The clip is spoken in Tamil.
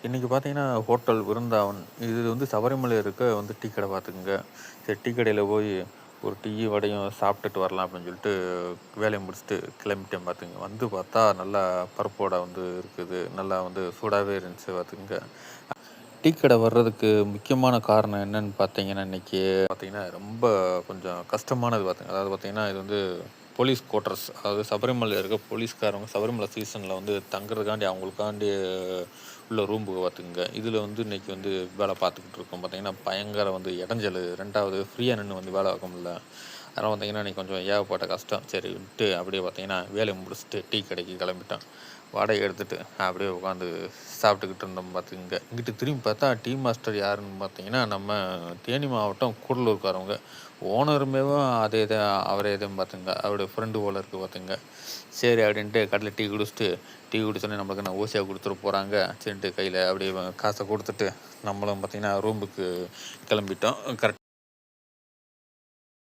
இன்றைக்கி பார்த்தீங்கன்னா, ஹோட்டல் விருந்தாவன். இது வந்து சபரிமலையில இருக்க வந்து டீ கடை பார்த்துக்கங்க. சரி டீ கடையில போய் ஒரு டீயும், வடையும் சாப்பிட்டுட்டு வரலாம் அப்படின்னு சொல்லிட்டு வேலைய முடிச்சுட்டு கிளம்பிட்டேன் பார்த்துங்க. வந்து பார்த்தா நல்லா பருப்பு வடை வந்து இருக்குது. நல்லா வந்து சூடாவே இருந்துச்சு பார்த்துக்கங்க. டீ கடை வர்றதுக்கு முக்கியமான காரணம் என்னன்னு பார்த்தீங்கன்னா, இன்னைக்கு பார்த்தீங்கன்னா ரொம்ப கொஞ்சம் கஷ்டமானது பார்த்துங்க. அதாவது பார்த்தீங்கன்னா, இது வந்து போலீஸ் குவார்ட்டர்ஸ். அதாவது சபரிமலையில இருக்க போலீஸ்காரவங்க சபரிமலை சீசன்ல வந்து தங்குறதுக்காண்டி அவங்களுக்காண்டி உள்ள ரூம்புக்கு பார்த்துக்கங்க. இதில வந்து இன்னைக்கு வந்து வேலை பார்த்துக்கிட்டு இருக்கோம். பார்த்தீங்கன்னா, பயங்கர வந்து இடைஞ்சலு. 2வது ஃப்ரீயா நின்னு வந்து வேலை பார்க்க முடியல. அதனால் பார்த்தீங்கன்னா, இன்னைக்கு கொஞ்சம் ஏகப்பட்ட கஷ்டம். சரின்ட்டு அப்படியே பார்த்தீங்கன்னா, வேலைய முடிச்சுட்டு டீ கடைக்கு கிளம்பிட்டோம். வடைய எடுத்துட்டு அப்படியே உட்காந்து சாப்பிட்டுக்கிட்டு இருந்தோம் பார்த்துக்கங்க. இங்கிட்டு திரும்பி பார்த்தா டீ மாஸ்டர் யாருன்னு பார்த்தீங்கன்னா, நம்ம தேனி மாவட்டம் கூடலூர்காரவங்க. ஓனருமேவும் அதே தான் அவரே தான் பார்த்துங்க. அவருடைய ஃப்ரெண்டு போல இருக்கு பார்த்துங்க. சரி அப்படின்ட்டு கடையில் டீ குடிச்சோன்னே நம்மளுக்கு என்ன ஓசியா கொடுத்துட போகிறாங்க. சரின்ட்டு கையில் அப்படியே காசை கொடுத்துட்டு நம்மளும் பார்த்தீங்கன்னா ரூமுக்கு கிளம்பிட்டோம். கரெக்ட்